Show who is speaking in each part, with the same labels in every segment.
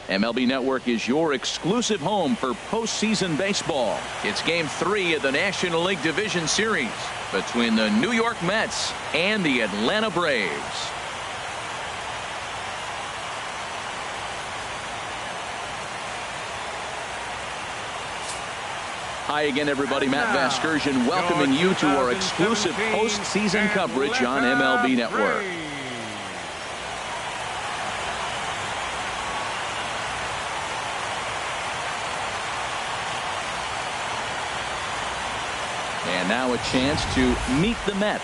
Speaker 1: MLB Network is your exclusive home for postseason baseball. It's Game 3 of the National League Division Series between the New York Mets and the Atlanta Braves. Hi again, everybody. Matt Vasgersian welcoming you to our exclusive postseason coverage on MLB Network. And now a chance to meet the Mets.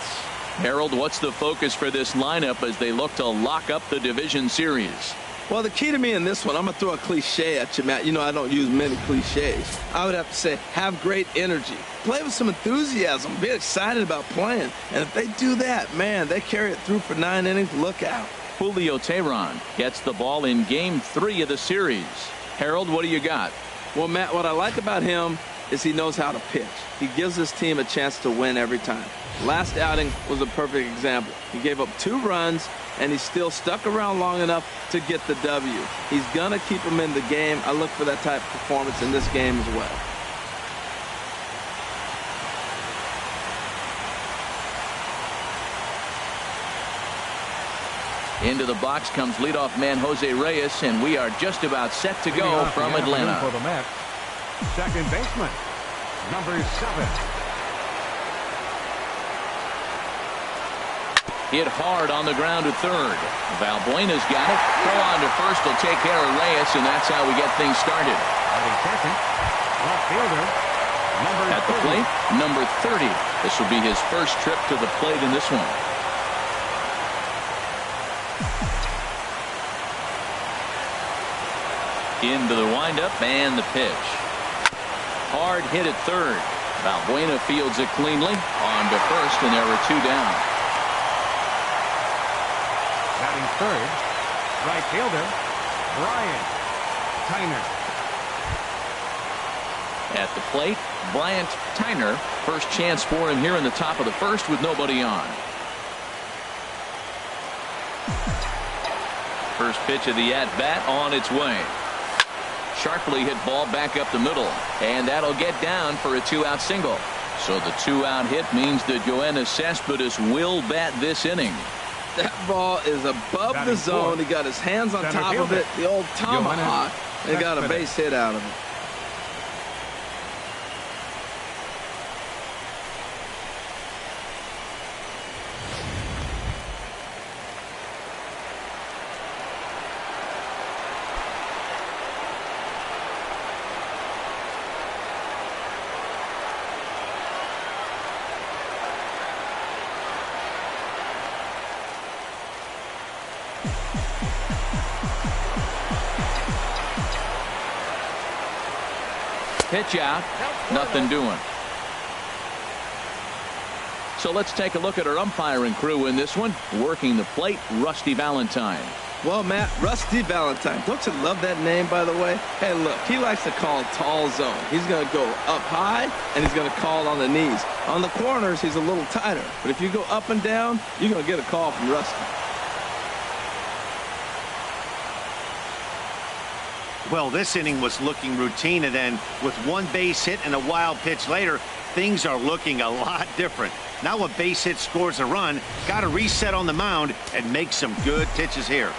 Speaker 1: Harold, what's the focus for this lineup as they look to lock up the division series?
Speaker 2: Well, the key to me in this one, I'm going to throw a cliche at you, Matt. You know I don't use many cliches. I would have to say, have great energy. Play with some enthusiasm. Be excited about playing. And if they do that, man, they carry it through for 9 innings. Look out.
Speaker 1: Julio Teheran gets the ball in Game 3 of the series. Harold, what do you got?
Speaker 2: Well, Matt, what I like about him is he knows how to pitch. He gives his team a chance to win every time. Last outing was a perfect example. He gave up 2 runs, and he still stuck around long enough to get the W. He's going to keep him in the game. I look for that type of performance in this game as well.
Speaker 1: Into the box comes leadoff man Jose Reyes, and we are just about set to go from Atlanta.
Speaker 3: For the Mets, second baseman, number 7.
Speaker 1: Hit hard on the ground to third. Valbuena's got it. Throw on to first will take care of Reyes, and that's how we get things started.
Speaker 3: Batting second, left fielder, number
Speaker 1: At the
Speaker 3: 30.
Speaker 1: plate, number 30. This will be his first trip to the plate in this one. Into the windup and the pitch. Hard hit at third. Valbuena fields it cleanly. On to first, and there are 2 down.
Speaker 3: Batting third, right fielder, Brian Tyner.
Speaker 1: At the plate, Bryant Tyner. First chance for him here in the top of the first with nobody on. First pitch of the at-bat on its way. Sharply hit ball back up the middle, and that'll get down for a 2-out single. So the 2-out hit means that Yoenis Cespedes will bat this inning.
Speaker 2: That ball is above the zone. He got his hands on top of it, the old tomahawk, and got a base hit out of it.
Speaker 1: Pitch out, nothing doing. So let's take a look at our umpiring crew in this one. Working the plate, Rusty Valentine.
Speaker 2: Well, Matt, Rusty Valentine. Don't you love that name, by the way? Hey, look, he likes to call tall zone. He's going to go up high, and he's going to call on the knees. On the corners, he's a little tighter. But if you go up and down, you're going to get a call from Rusty.
Speaker 4: Well, this inning was looking routine, and then with 1 base hit and a wild pitch later, things are looking a lot different. Now a base hit scores a run, got to reset on the mound and make some good pitches here.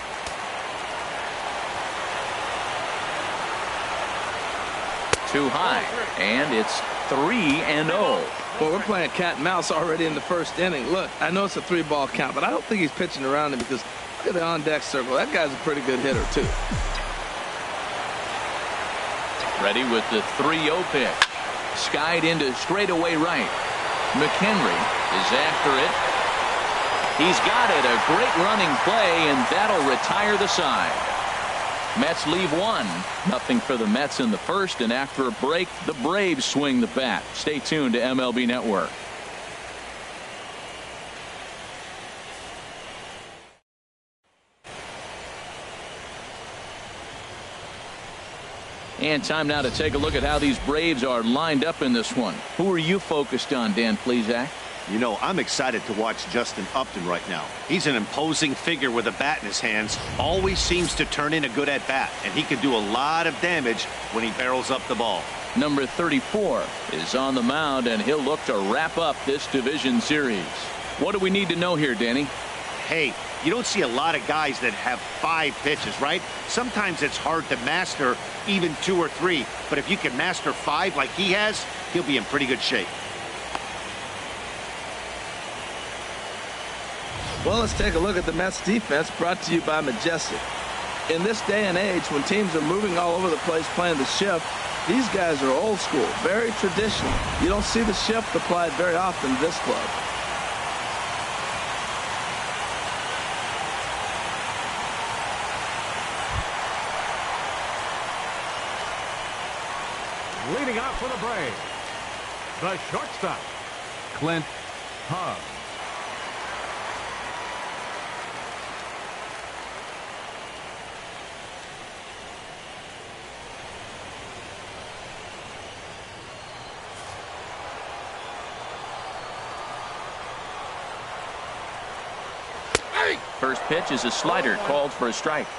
Speaker 1: Too high, and it's 3-0.
Speaker 2: Well, we're playing cat and mouse already in the first inning. Look, I know it's a 3-ball count, but I don't think he's pitching around him because look at the on-deck circle. That guy's a pretty good hitter, too.
Speaker 1: Ready with the 3-0 pitch. Skied into straightaway right. McHenry is after it. He's got it. A great running play, and that'll retire the side. Mets leave 1-0 for the Mets in the first, and after a break, the Braves swing the bat. Stay tuned to MLB Network. And time now to take a look at how these Braves are lined up in this one. Who are you focused on, Dan Plesac?
Speaker 4: You know, I'm excited to watch Justin Upton right now. He's an imposing figure with a bat in his hands. Always seems to turn in a good at-bat, and he can do a lot of damage when he barrels up the ball.
Speaker 1: Number 34 is on the mound, and he'll look to wrap up this division series. What do we need to know here, Danny?
Speaker 4: Hey, you don't see a lot of guys that have 5 pitches, right? Sometimes it's hard to master even 2 or 3, but if you can master 5 like he has, he'll be in pretty good shape.
Speaker 2: Well, let's take a look at the Mets defense, brought to you by Majestic. In this day and age, when teams are moving all over the place playing the shift, these guys are old school, very traditional. You don't see the shift applied very often in this club.
Speaker 3: Leading out for the Braves, the shortstop, Clint Hugg.
Speaker 1: First pitch is a slider called for a strike.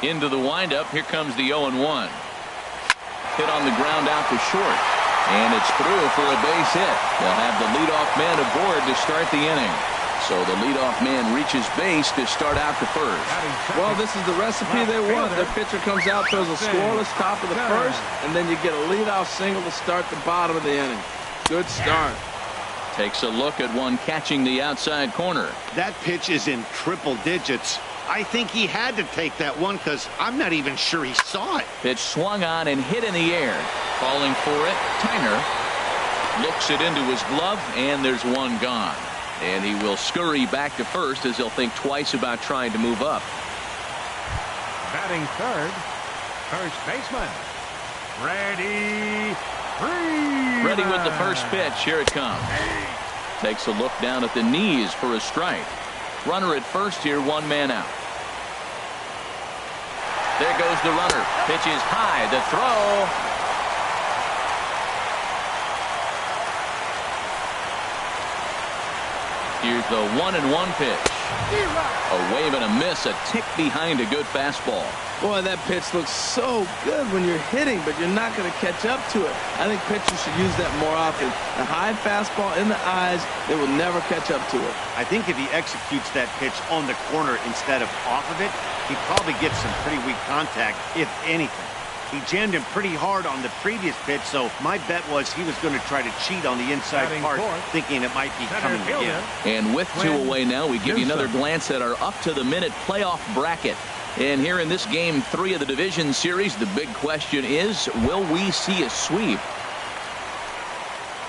Speaker 1: Into the windup. Here comes the 0-1. Hit on the ground out to short. And it's through for a base hit. They'll have the leadoff man aboard to start the inning. So the leadoff man reaches base to start out the first.
Speaker 2: Well, this is the recipe they want. Their pitcher comes out, throws a scoreless top of the first, and then you get a leadoff single to start the bottom of the inning. Good start.
Speaker 1: Takes a look at one catching the outside corner.
Speaker 4: That pitch is in triple digits. I think he had to take that one because I'm not even sure he saw it.
Speaker 1: Pitch swung on and hit in the air. Calling for it, Tyner looks it into his glove, and there's one gone. And he will scurry back to first as he'll think twice about trying to move up.
Speaker 3: Batting third, first baseman, Freddie Freeman.
Speaker 1: Ready with the first pitch. Here it comes. Takes a look down at the knees for a strike. Runner at first here, 1 man out. There goes the runner. Pitch is high. The throw. Here's the 1-1 pitch. A wave and a miss, a tick behind a good fastball.
Speaker 2: Boy, that pitch looks so good when you're hitting, but you're not going to catch up to it. I think pitchers should use that more often. A high fastball in the eyes, they will never catch up to it.
Speaker 4: I think if he executes that pitch on the corner instead of off of it, he probably gets some pretty weak contact, if anything. He jammed him pretty hard on the previous pitch, so my bet was he was going to try to cheat on the inside part, thinking it might be coming again.
Speaker 1: And with 2 away now, we give you another glance at our up-to-the-minute playoff bracket. And here in this Game 3 of the division series, the big question is, will we see a sweep?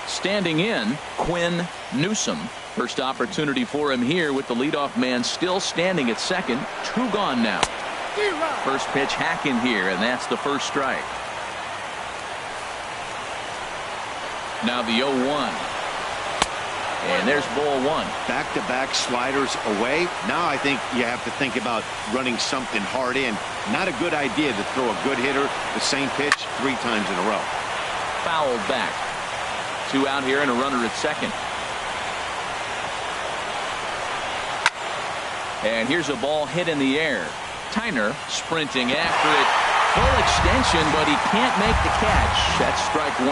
Speaker 1: Standing in, Quinn Newsom. First opportunity for him here with the leadoff man still standing at second. 2 gone now. First pitch hacking here, and that's the first strike. Now the 0-1. And there's ball 1.
Speaker 4: Back-to-back sliders away. Now I think you have to think about running something hard in. Not a good idea to throw a good hitter the same pitch 3 times in a row.
Speaker 1: Fouled back. 2 out here and a runner at second. And here's a ball hit in the air. Tyner sprinting after it. Full extension, but he can't make the catch. That's strike 1.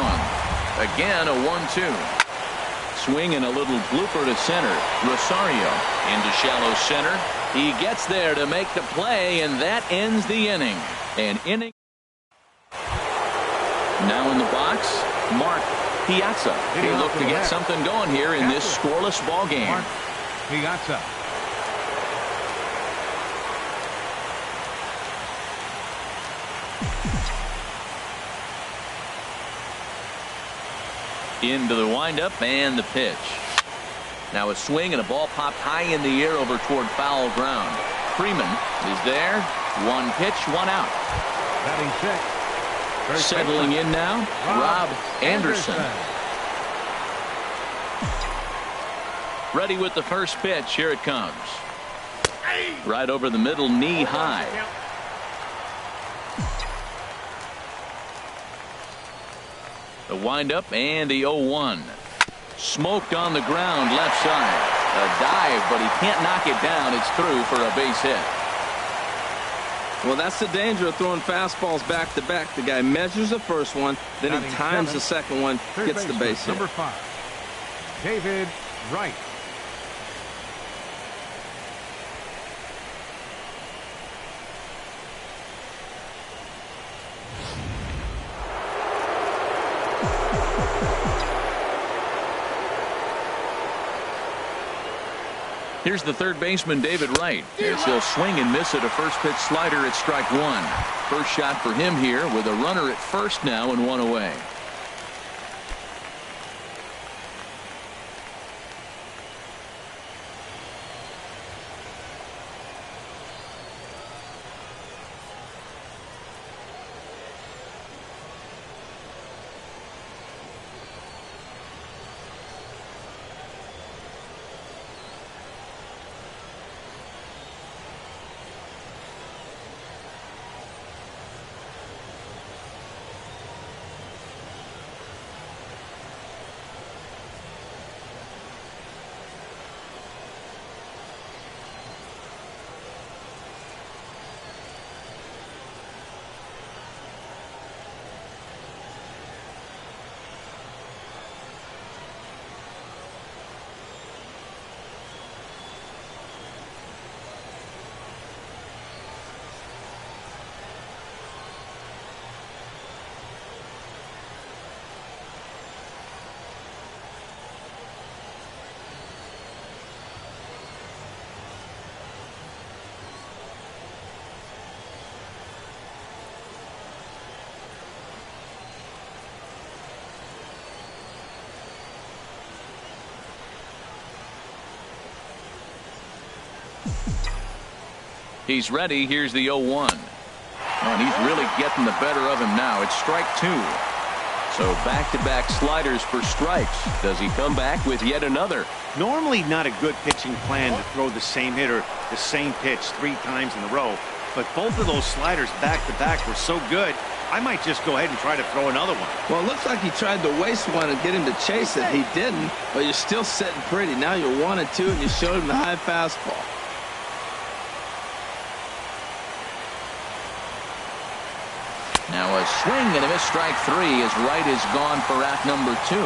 Speaker 1: Again, a 1-2. Swing and a little blooper to center. Rosario into shallow center. He gets there to make the play, and that ends the inning. An inning. Now in the box, Mark Piazza. He looked to get something going here in this scoreless ball game.
Speaker 3: Mark Piazza.
Speaker 1: Into the windup and the pitch. Now a swing and a ball popped high in the air over toward foul ground. Freeman is there. 1 pitch, 1 out.
Speaker 3: Batting 6.
Speaker 1: Settling in now, Rob Anderson. Ready with the first pitch. Here it comes. Right over the middle, knee high. The windup and the 0-1. Smoked on the ground left side. A dive, but he can't knock it down. It's through for a base hit.
Speaker 2: Well, that's the danger of throwing fastballs back to back. The guy measures the first one, then he times the second one, gets the base hit.
Speaker 3: Number 5, David Wright.
Speaker 1: Here's the third baseman, David Wright, as he'll swing and miss at a first pitch slider at strike one. First shot for him here with a runner at first now and one away. He's ready. Here's the 0-1. And he's really getting the better of him now. It's strike two. So back-to-back sliders for strikes. Does he come back with yet another?
Speaker 4: Normally not a good pitching plan to throw the same hitter the same pitch 3 times in a row. But both of those sliders back-to-back were so good, I might just go ahead and try to throw another one.
Speaker 2: Well, it looks like he tried to waste one and get him to chase it. He didn't, but you're still sitting pretty. Now you're 1-2, and you showed him the high fastball.
Speaker 1: Now a swing and a miss, strike three, as Wright is gone for out number 2.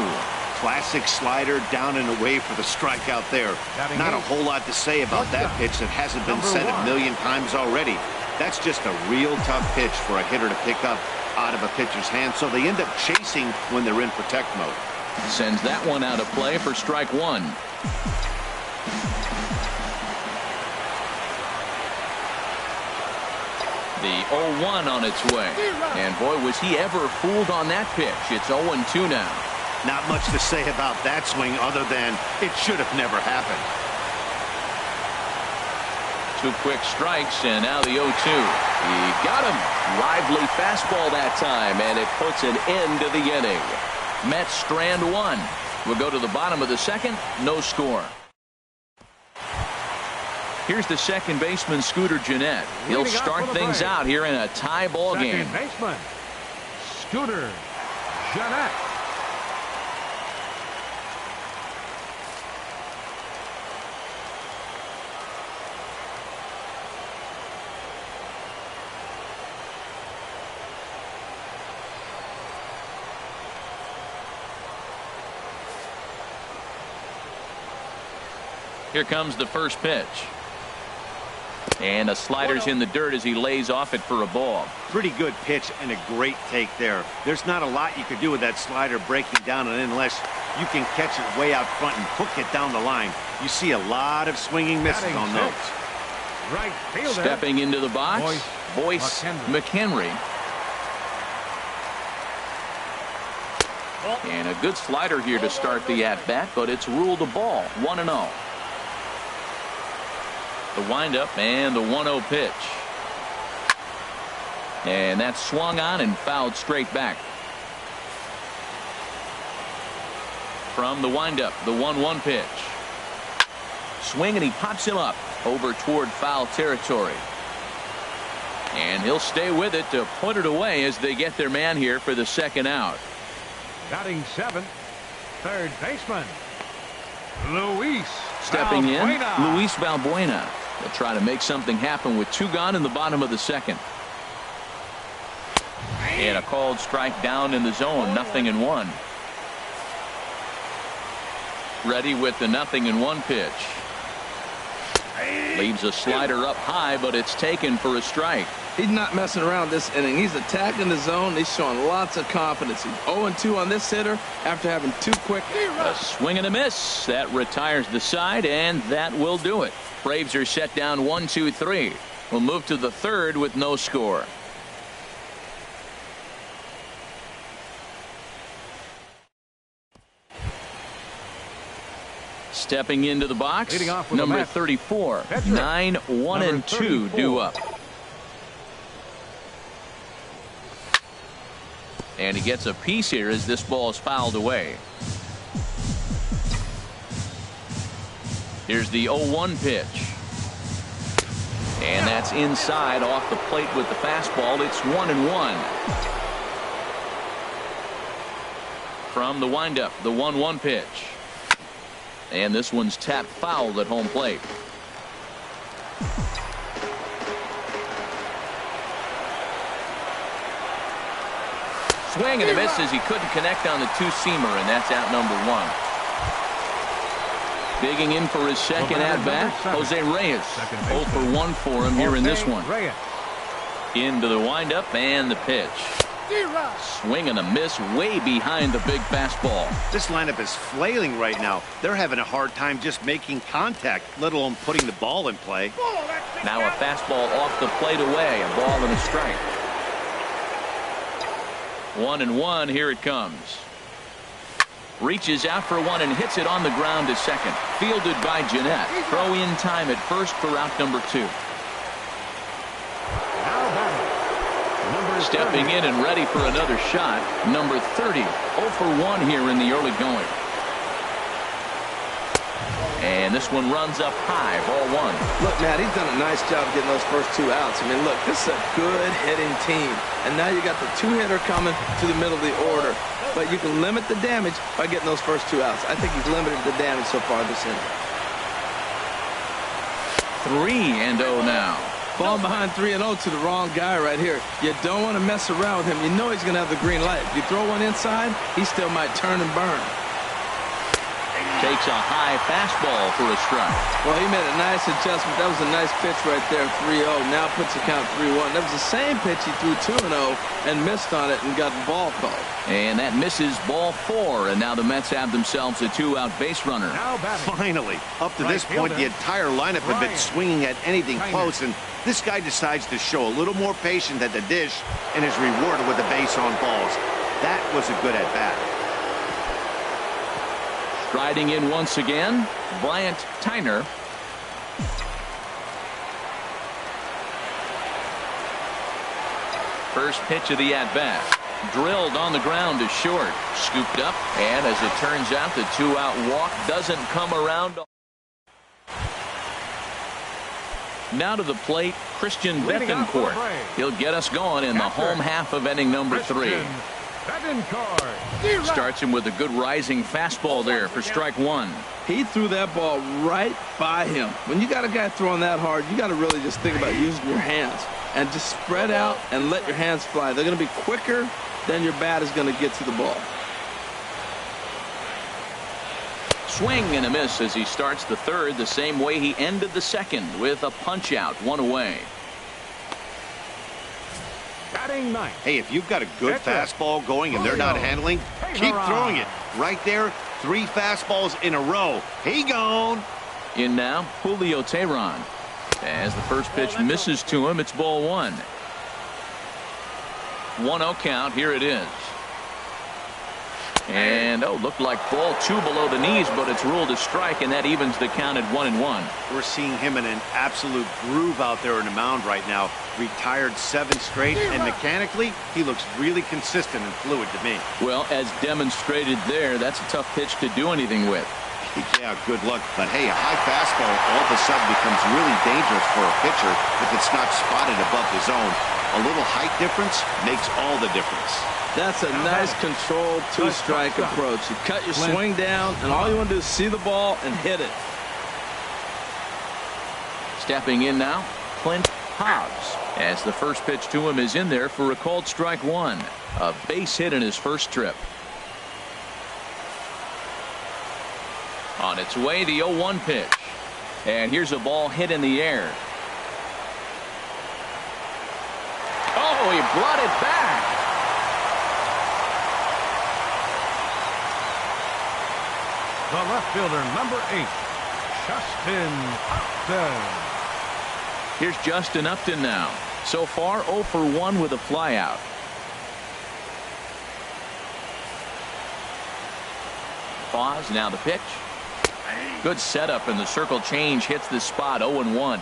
Speaker 4: Classic slider down and away for the strikeout there. Not a whole lot to say about that pitch that hasn't been said a million times already. That's just a real tough pitch for a hitter to pick up out of a pitcher's hand, so they end up chasing when they're in protect mode.
Speaker 1: Sends that one out of play for strike one. The 0-1 on its way. And boy, was he ever fooled on that pitch. It's 0-2 now.
Speaker 4: Not much to say about that swing other than it should have never happened.
Speaker 1: 2 quick strikes, and now the 0-2. He got him. Lively fastball that time, and it puts an end to the inning. Mets strand one. We'll go to the bottom of the second. No score. Here's the second baseman, Scooter Gennett. He'll start things out here in a tie ball game.
Speaker 3: Second baseman, Scooter Gennett.
Speaker 1: Here comes the first pitch. And a slider's in the dirt as he lays off it for a ball.
Speaker 4: Pretty good pitch and a great take there. There's not a lot you could do with that slider breaking down and in unless you can catch it way out front and hook it down the line. You see a lot of swinging misses on those.
Speaker 3: Right fielder.
Speaker 1: Stepping into the box, Boyce McHenry. And a good slider here to start the at-bat, but it's ruled a ball. 1-0. The windup and the 1-0 pitch. And that's swung on and fouled straight back. From the windup, the 1-1 pitch. Swing, and he pops him up over toward foul territory. And he'll stay with it to put it away as they get their man here for the second out.
Speaker 3: Batting 7th, third baseman, Luis
Speaker 1: Stepping
Speaker 3: Valbuena.
Speaker 1: in, Luis Valbuena. They'll try to make something happen with 2 gone in the bottom of the 2nd. And a called strike down in the zone, 0-1. Ready with the 0-1 pitch. Leaves a slider up high, but it's taken for a strike.
Speaker 2: He's not messing around this inning. He's attacking the zone. He's showing lots of confidence. He's 0-2 on this hitter after having 2 quick.
Speaker 1: A swing and a miss. That retires the side, and that will do it. Braves are set down 1-2-3. We'll move to the 3rd with no score. Stepping into the box, number 34, 9-1-2 due up. And he gets a piece here as this ball is fouled away. Here's the 0-1 pitch. And that's inside off the plate with the fastball. It's 1-1. From the windup, the 1-1 pitch. And this one's tapped foul at home plate. Swing and a miss as he couldn't connect on the 2-seamer, and that's out number 1. Digging in for his second at-bat, Jose Reyes. 0 for 1 for him here in this one. Into the windup and the pitch. Swing and a miss way behind the big fastball.
Speaker 4: This lineup is flailing right now. They're having a hard time just making contact, let alone putting the ball in play.
Speaker 1: Now a fastball off the plate away, a ball and a strike. 1-1, here it comes. Reaches out for one and hits it on the ground to second. Fielded by Jeanette. Throw in time at first for out number 2. Stepping in and ready for another shot, number 30. 0 for 1 here in the early going. And this one runs up high, ball 1.
Speaker 2: Look, Matt, he's done a nice job getting those first 2 outs. I mean, look, this is a good hitting team. And now you got the 2-hitter coming to the middle of the order. But you can limit the damage by getting those first 2 outs. I think he's limited the damage so far this inning.
Speaker 1: 3-0 now.
Speaker 2: Falling behind 3-0 to the wrong guy right here. You don't want to mess around with him. You know he's going to have the green light. If you throw one inside, he still might turn and burn.
Speaker 1: Takes a high fastball for a strike.
Speaker 2: Well, he made a nice adjustment. That was a nice pitch right there, 3-0. Now puts the count 3-1. That was the same pitch he threw 2-0 and missed on it and got the ball called.
Speaker 1: And that misses ball 4. And now the Mets have themselves a 2-out base runner.
Speaker 4: Finally, up to this point, the entire lineup had been swinging at anything close, and this guy decides to show a little more patience at the dish and is rewarded with a base on balls. That was a good at-bat.
Speaker 1: Striding in once again, Bryant Tyner. First pitch of the at-bat. Drilled on the ground to short. Scooped up, and as it turns out, the 2-out walk doesn't come around. Now to the plate, Christian Bethancourt. He'll get us going in the home half of inning number 3. Starts him with a good rising fastball there for strike 1.
Speaker 2: He threw that ball right by him. When you got a guy throwing that hard, you got to really just think about using your hands and just spread out and let your hands fly. They're going to be quicker than your bat is going to get to the ball.
Speaker 1: Swing and a miss as he starts the 3rd the same way he ended the 2nd with a punch out, 1 away.
Speaker 4: Hey, if you've got a good fastball going and they're not handling, keep throwing it. Right there, 3 fastballs in a row. He gone.
Speaker 1: In now, Julio Teheran. As the first pitch misses to him, it's ball 1. 1-0 count. Here it is. And, looked like ball 2 below the knees, but it's ruled a strike, and that evens the count at 1-1.
Speaker 4: We're seeing him in an absolute groove out there in the mound right now. Retired 7 straight, and mechanically, he looks really consistent and fluid to me.
Speaker 1: Well, as demonstrated there, that's a tough pitch to do anything with.
Speaker 4: Yeah, good luck. But, hey, a high fastball all of a sudden becomes really dangerous for a pitcher if it's not spotted above the zone. A little height difference makes all the difference.
Speaker 2: That's a nice controlled two-strike approach. You cut your swing down, and all you want to do is see the ball and hit it.
Speaker 1: Stepping in now, Clint Hobbs, as the first pitch to him is in there for a called strike one. A base hit in his first trip. On its way, the 0-1 pitch. And here's a ball hit in the air. Oh, he brought it back.
Speaker 3: The left fielder, number 8, Justin Upton.
Speaker 1: Here's Justin Upton now. So far, 0 for 1 with a flyout. Pause, now the pitch. Good setup, and the circle change hits the spot. 0-1.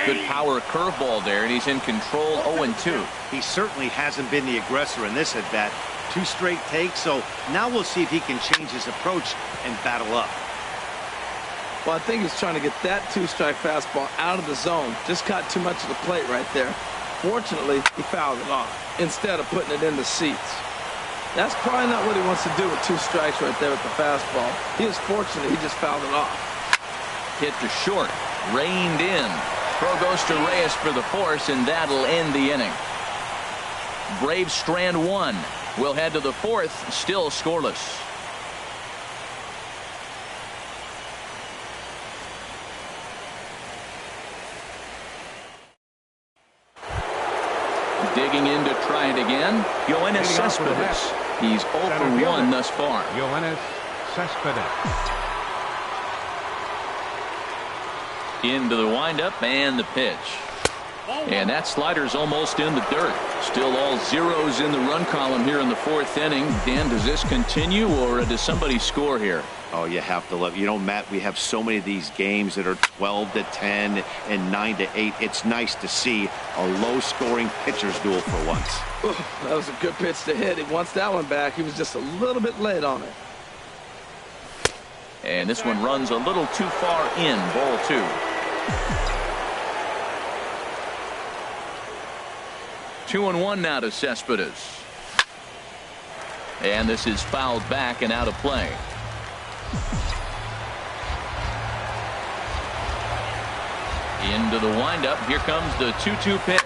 Speaker 1: Good power curveball there, and he's in control. 0-2.
Speaker 4: He certainly hasn't been the aggressor in this at bat. 2 straight takes, so now we'll see if he can change his approach and battle up.
Speaker 2: Well, I think he's trying to get that two-strike fastball out of the zone. Just caught too much of the plate right there. Fortunately, he fouled it off instead of putting it in the seats. That's probably not what he wants to do with 2 strikes right there with the fastball. He is fortunate he just fouled it off.
Speaker 1: Hit to short, reined in. Throw goes to Reyes for the force, and that'll end the inning. Braves strand 1. We'll head to the 4th, still scoreless. Digging in to try it again, Yoenis Cespedes. He's 0 for 1 thus far.
Speaker 3: Yoenis Cespedes.
Speaker 1: Into the windup and the pitch. And that slider's almost in the dirt. Still all zeros in the run column here in the 4th inning. Dan, does this continue, or does somebody score here?
Speaker 4: Oh, you have to love. You know, Matt, we have so many of these games that are 12-10 and 9-8. It's nice to see a low-scoring pitcher's duel for once.
Speaker 2: Ooh, that was a good pitch to hit. He wants that one back. He was just a little bit late on it.
Speaker 1: And this one runs a little too far in. Ball 2. 2-1 now to Cespedes. And this is fouled back and out of play. Into the windup. Here comes the 2-2 pitch.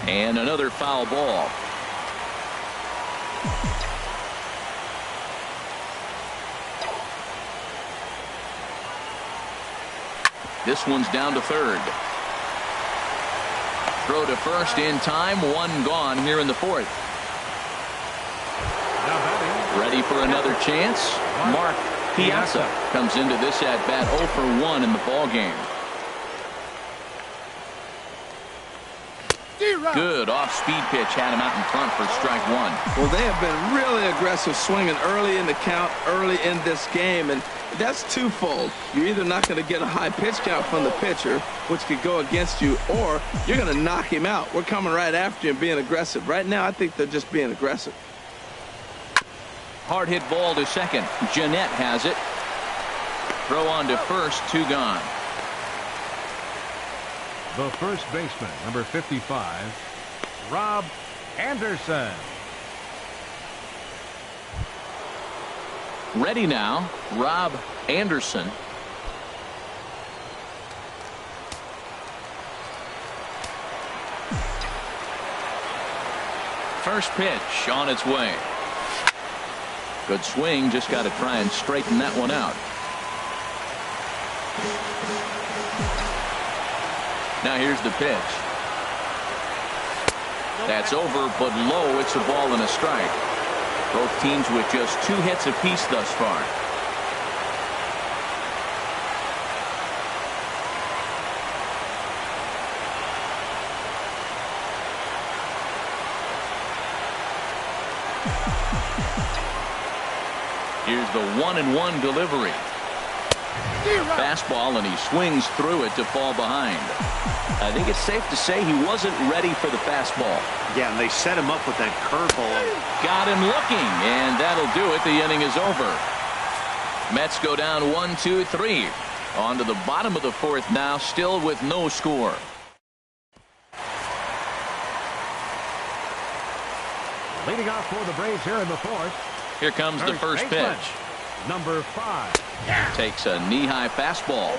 Speaker 1: And another foul ball. This one's down to third. Throw to first in time. 1 gone here in the 4th. Ready for another chance. Mark Piazza comes into this at bat 0 for 1 in the ball game. Good off-speed pitch had him out in front for strike 1.
Speaker 2: Well, they have been really aggressive swinging early in the count, early in this game, and that's twofold. You're either not going to get a high pitch count from the pitcher, which could go against you, or you're going to knock him out. We're coming right after you and being aggressive. Right now, I think they're just being aggressive.
Speaker 1: Hard hit ball to second. Jeanette has it. Throw on to first. 2 gone.
Speaker 3: The first baseman, number 55, Rob Anderson.
Speaker 1: Ready now, Rob Anderson. First pitch on its way. Good swing, just got to try and straighten that one out. Now here's the pitch. That's over, but low. It's a ball and a strike. Both teams with just 2 hits apiece thus far. Here's the 1-1 delivery. Fastball, and he swings through it to fall behind. I think it's safe to say he wasn't ready for the fastball.
Speaker 4: Yeah, and they set him up with that curveball.
Speaker 1: Got him looking, and that'll do it. The inning is over. Mets go down 1-2-3. On to the bottom of the fourth now, still with no score.
Speaker 3: Leading off for the Braves here in the fourth.
Speaker 1: Here comes the first
Speaker 3: baseman,
Speaker 1: pitch.
Speaker 3: number 5.
Speaker 1: Takes a knee-high fastball.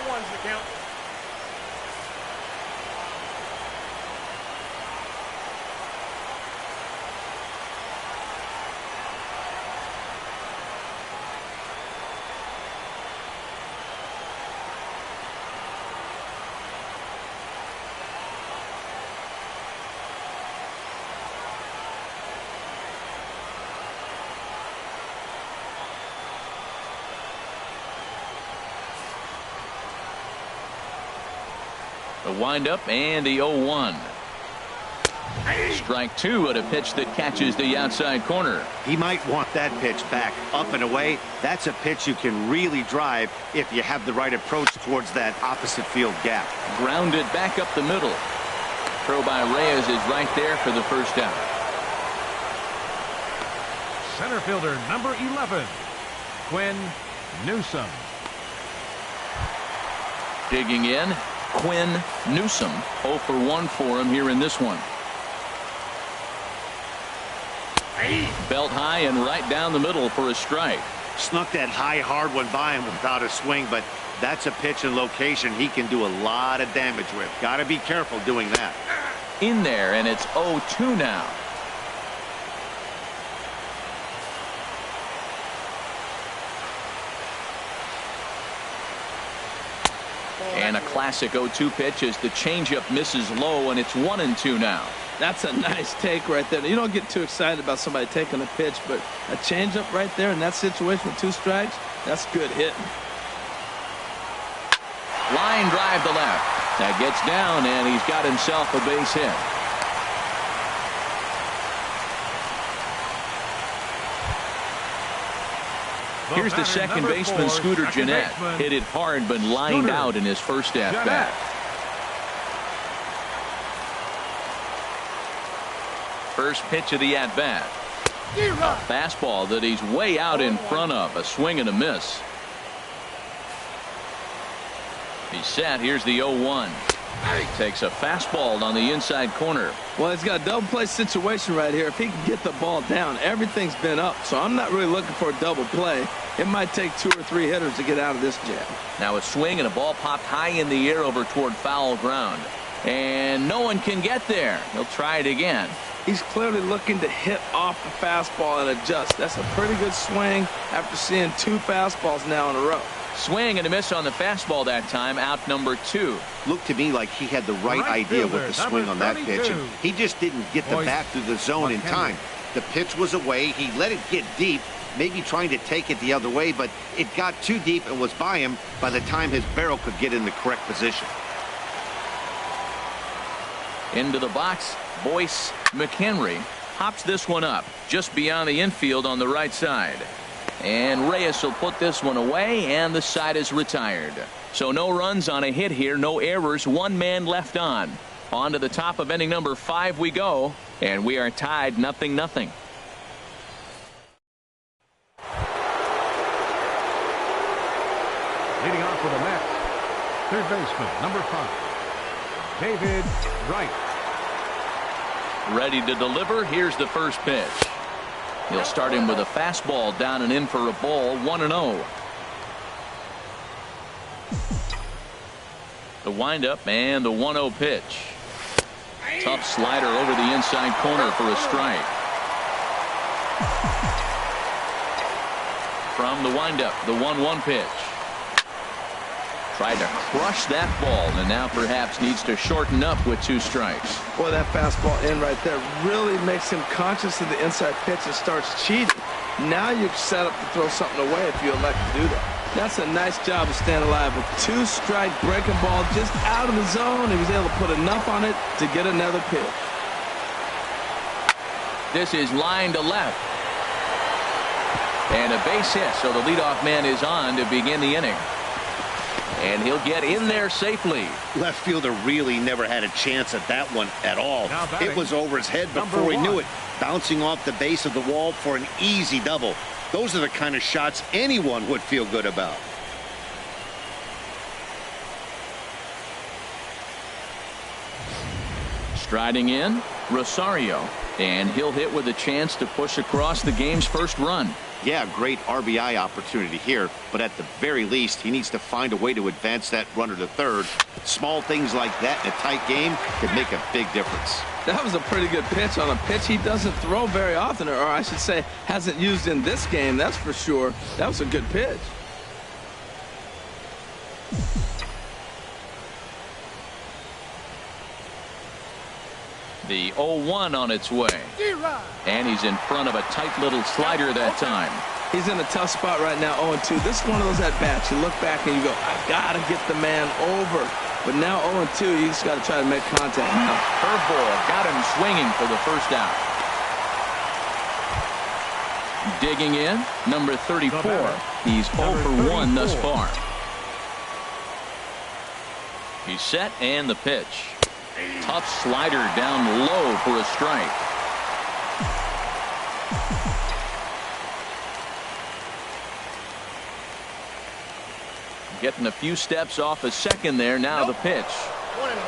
Speaker 1: The windup and the 0-1. Strike two at a pitch that catches the outside corner.
Speaker 4: He might want that pitch back up and away. That's a pitch you can really drive if you have the right approach towards that opposite field gap.
Speaker 1: Grounded back up the middle. Throw by Reyes is right there for the first out.
Speaker 3: Center fielder number 11, Quinn Newsom.
Speaker 1: Digging in, Quinn Newsom. 0 for 1 for him here in this one. Belt high and right down the middle for a strike.
Speaker 4: Snuck that high hard one by him without a swing, but that's a pitch and location he can do a lot of damage with. Got to be careful doing that.
Speaker 1: In there, and it's 0-2 now. And a classic 0-2 pitch as the changeup misses low, and it's 1-2 now.
Speaker 2: That's a nice take right there. You don't get too excited about somebody taking a pitch, but a changeup right there in that situation with 2 strikes, that's good hitting.
Speaker 1: Line drive to left. That gets down, and he's got himself a base hit. Here's the second baseman, Scooter Gennett. Hit it hard, but lined out in his first at-bat. First pitch of the at-bat. A fastball that he's way out in front of. A swing and a miss. He's set. Here's the 0-1. Takes a fastball on the inside corner.
Speaker 2: Well, he's got a double play situation right here. If he can get the ball down, everything's been up. So I'm not really looking for a double play. It might take 2 or 3 hitters to get out of this jam.
Speaker 1: Now a swing and a ball popped high in the air over toward foul ground. And no one can get there. He'll try it again.
Speaker 2: He's clearly looking to hit off the fastball and adjust. That's a pretty good swing after seeing 2 fastballs now in a row.
Speaker 1: Swing and a miss on the fastball that time. Out number 2.
Speaker 4: Looked to me like he had the right idea with the swing on that pitch, and he just didn't get the bat through the zone in time. The pitch was away. He let it get deep, maybe trying to take it the other way, but it got too deep and was by him by the time his barrel could get in the correct position.
Speaker 1: Into the box, Boyce McHenry hops this one up just beyond the infield on the right side. And Reyes will put this one away, and the side is retired. So no runs on a hit here, no errors, 1 man left on. On to the top of inning number 5 we go, and we are tied 0-0.
Speaker 3: Leading off for the Mets, third baseman, number 5, David Wright.
Speaker 1: Ready to deliver. Here's the first pitch. He'll start him with a fastball down and in for a ball. 1-0. The windup and the 1-0 pitch. Tough slider over the inside corner for a strike. From the windup, the 1-1 pitch. Tried to crush that ball, and now perhaps needs to shorten up with 2 strikes.
Speaker 2: Boy, that fastball in right there really makes him conscious of the inside pitch and starts cheating. Now you're set up to throw something away if you elect to do that. That's a nice job of staying alive with 2-strike breaking ball just out of the zone. He was able to put enough on it to get another pitch.
Speaker 1: This is line to left. And a base hit, so the leadoff man is on to begin the inning. And he'll get in there safely.
Speaker 4: Left fielder really never had a chance at that one at all. It was over his head before he knew it, bouncing off the base of the wall for an easy double. Those are the kind of shots anyone would feel good about.
Speaker 1: Striding in, Rosario, and he'll hit with a chance to push across the game's first run.
Speaker 4: Yeah, great RBI opportunity here, but at the very least, he needs to find a way to advance that runner to third. Small things like that in a tight game could make a big difference.
Speaker 2: That was a pretty good pitch on a pitch he doesn't throw very often, or I should say hasn't used in this game, that's for sure. That was a good pitch.
Speaker 1: The 0-1 on its way. And he's in front of a tight little slider that time.
Speaker 2: He's in a tough spot right now, 0-2. This is one of those at-bats. You look back and you go, I got to get the man over. But now 0-2, you just got to try to make contact now.
Speaker 1: Curveball got him swinging for the first out. Digging in, number 34. He's 0 for 1 thus far. He's set and the pitch. Tough slider down low for a strike. Getting a few steps off a second there. Now the pitch.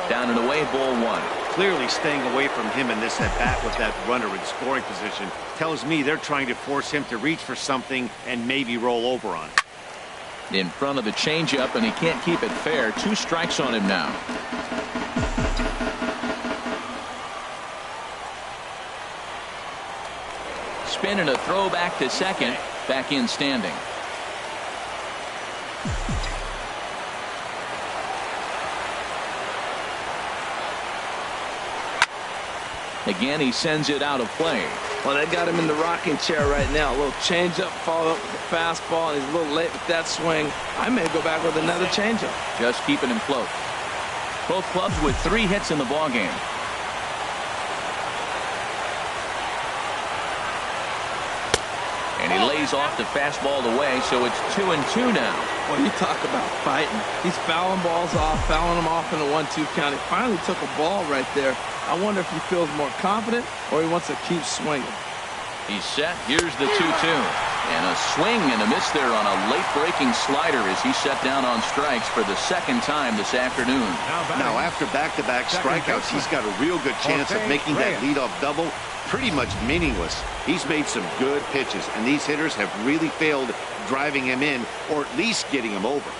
Speaker 1: Down and away, ball 1.
Speaker 4: Clearly staying away from him in this at-bat with that runner in scoring position tells me they're trying to force him to reach for something and maybe roll over on it.
Speaker 1: In front of the changeup, and he can't keep it fair. 2 strikes on him now. Spin and a throw back to second. Back in standing. Again, he sends it out of play.
Speaker 2: Well, they got him in the rocking chair right now. A little changeup, follow up with the fastball, and he's a little late with that swing. I may go back with another changeup.
Speaker 1: Just keeping him close. Both clubs with 3 hits in the ballgame. And he lays off the fastball away, so it's 2-2 now.
Speaker 2: Well, you talk about fighting. He's fouling balls off, fouling them off in a 1-2 count. He finally took a ball right there. I wonder if he feels more confident or he wants to keep swinging.
Speaker 1: He's set. Here's the 2-2. And a swing and a miss there on a late breaking slider as he set down on strikes for the second time this afternoon.
Speaker 4: Now after back-to-back strikeouts, he's got a real good chance of making that leadoff double pretty much meaningless. He's made some good pitches, and these hitters have really failed driving him in or at least getting him over.